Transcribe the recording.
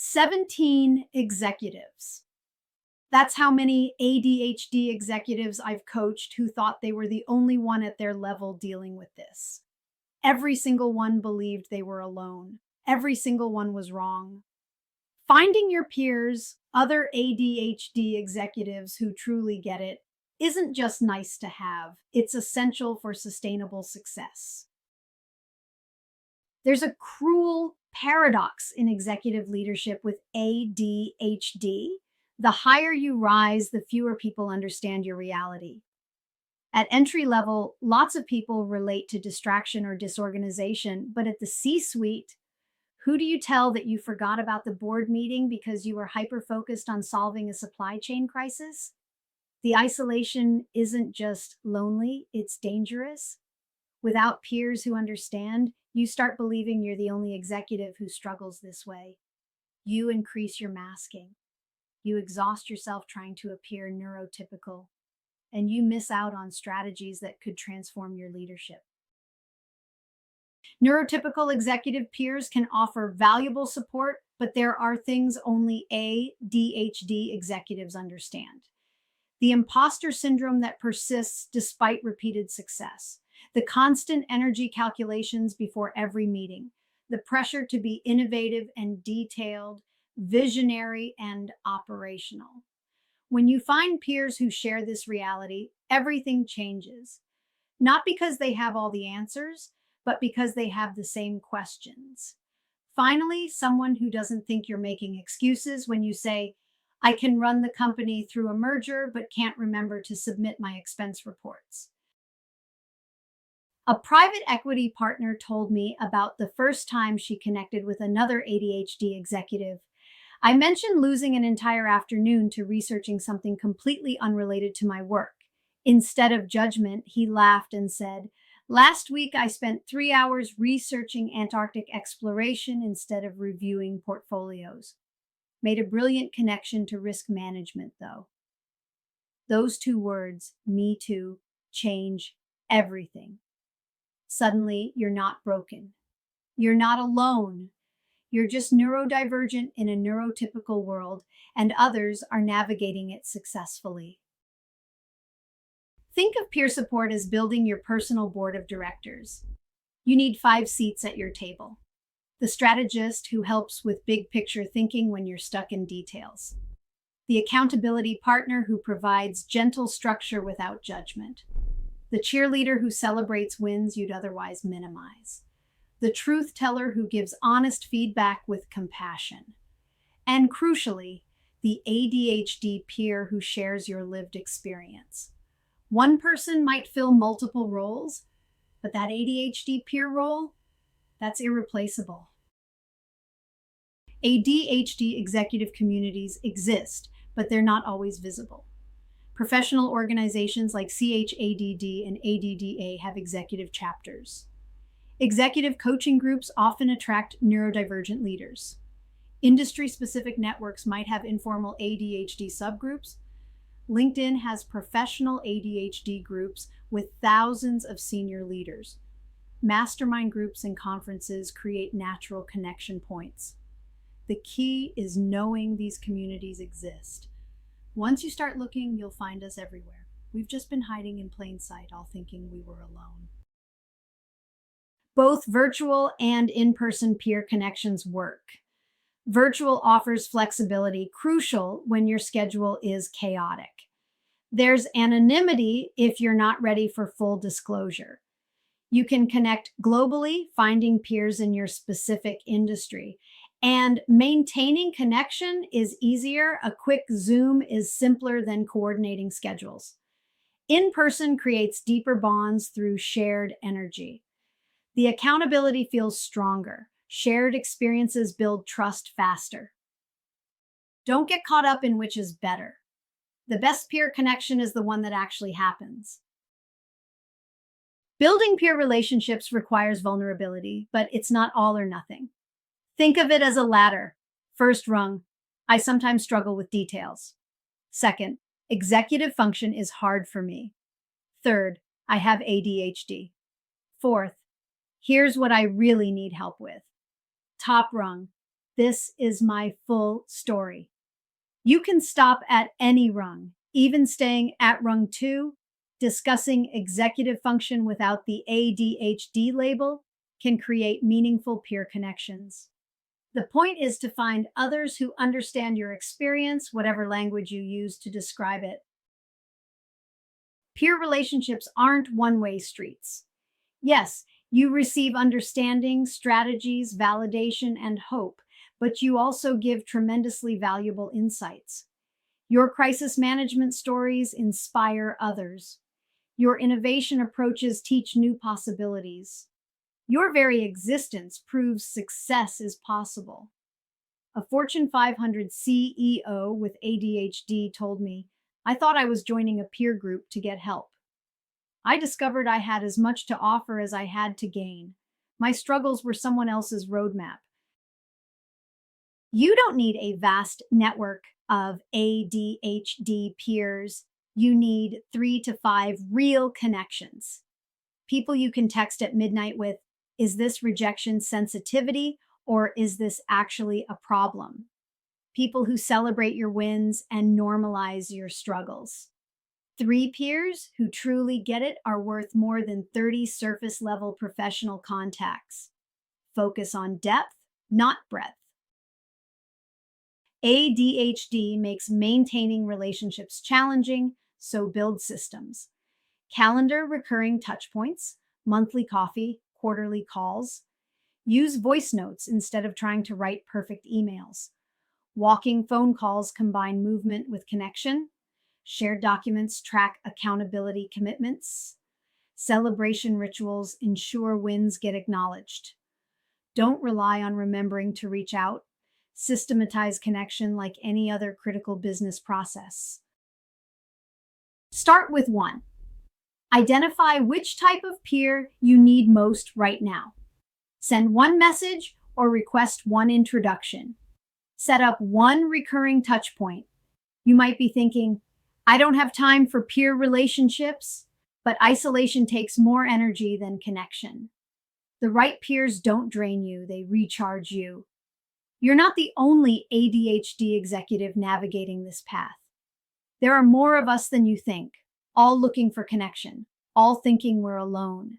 17 executives. That's how many ADHD executives I've coached who thought they were the only one at their level dealing with this. Every single one believed they were alone. Every single one was wrong. Finding your peers, other ADHD executives who truly get it, isn't just nice to have, it's essential for sustainable success. There's a cruel paradox in executive leadership with ADHD. The higher you rise, the fewer people understand your reality. At entry level, lots of people relate to distraction or disorganization, but at the C-suite, who do you tell that you forgot about the board meeting because you were hyper-focused on solving a supply chain crisis? The isolation isn't just lonely, it's dangerous. Without peers who understand, you start believing you're the only executive who struggles this way. You increase your masking. You exhaust yourself trying to appear neurotypical, and you miss out on strategies that could transform your leadership. Neurotypical executive peers can offer valuable support, but there are things only ADHD executives understand. The imposter syndrome that persists despite repeated success, the constant energy calculations before every meeting, the pressure to be innovative and detailed, visionary and operational. When you find peers who share this reality, everything changes. Not because they have all the answers, but because they have the same questions. Finally, someone who doesn't think you're making excuses when you say, I can run the company through a merger, but can't remember to submit my expense reports. A private equity partner told me about the first time she connected with another ADHD executive. I mentioned losing an entire afternoon to researching something completely unrelated to my work. Instead of judgment, he laughed and said, Last week I spent 3 hours researching Antarctic exploration instead of reviewing portfolios. Made a brilliant connection to risk management, though. Those two words, me too, change everything. Suddenly, you're not broken. You're not alone. You're just neurodivergent in a neurotypical world, and others are navigating it successfully. Think of peer support as building your personal board of directors. You need 5 seats at your table. The strategist who helps with big picture thinking when you're stuck in details. The accountability partner who provides gentle structure without judgment. The cheerleader who celebrates wins you'd otherwise minimize. The truth teller who gives honest feedback with compassion. And crucially, the ADHD peer who shares your lived experience. One person might fill multiple roles, but that ADHD peer role, that's irreplaceable. ADHD executive communities exist, but they're not always visible. Professional organizations like CHADD and ADDA have executive chapters. Executive coaching groups often attract neurodivergent leaders. Industry-specific networks might have informal ADHD subgroups. LinkedIn has professional ADHD groups with thousands of senior leaders. Mastermind groups and conferences create natural connection points. The key is knowing these communities exist. Once you start looking, you'll find us everywhere. We've just been hiding in plain sight, all thinking we were alone. Both virtual and in-person peer connections work. Virtual offers flexibility, crucial when your schedule is chaotic. There's anonymity if you're not ready for full disclosure. You can connect globally, finding peers in your specific industry. And maintaining connection is easier. A quick Zoom is simpler than coordinating schedules. In-person creates deeper bonds through shared energy. The accountability feels stronger. Shared experiences build trust faster. Don't get caught up in which is better. The best peer connection is the one that actually happens. Building peer relationships requires vulnerability, but it's not all or nothing. Think of it as a ladder. First rung, I sometimes struggle with details. Second, executive function is hard for me. Third, I have ADHD. Fourth, here's what I really need help with. Top rung, This is my full story. You can stop at any rung, even staying at rung 2. Discussing executive function without the ADHD label can create meaningful peer connections. The point is to find others who understand your experience, whatever language you use to describe it. Peer relationships aren't one-way streets. Yes, you receive understanding, strategies, validation, and hope, but you also give tremendously valuable insights. Your crisis management stories inspire others. Your innovation approaches teach new possibilities. Your very existence proves success is possible. A Fortune 500 CEO with ADHD told me, "I thought I was joining a peer group to get help. I discovered I had as much to offer as I had to gain. My struggles were someone else's roadmap." You don't need a vast network of ADHD peers. You need 3 to 5 real connections. People you can text at midnight with, "Is this rejection sensitivity or is this actually a problem?" People who celebrate your wins and normalize your struggles. 3 peers who truly get it are worth more than 30 surface level professional contacts. Focus on depth, not breadth. ADHD makes maintaining relationships challenging, so build systems. Calendar recurring touchpoints, monthly coffee, quarterly calls. Use voice notes instead of trying to write perfect emails. Walking phone calls combine movement with connection. Shared documents track accountability commitments. Celebration rituals ensure wins get acknowledged. Don't rely on remembering to reach out. Systematize connection like any other critical business process. Start with 1. Identify which type of peer you need most right now. Send 1 message or request 1 introduction. Set up 1 recurring touch point. You might be thinking, "I don't have time for peer relationships," but isolation takes more energy than connection. The right peers don't drain you, they recharge you. You're not the only ADHD executive navigating this path. There are more of us than you think, all looking for connection, all thinking we're alone.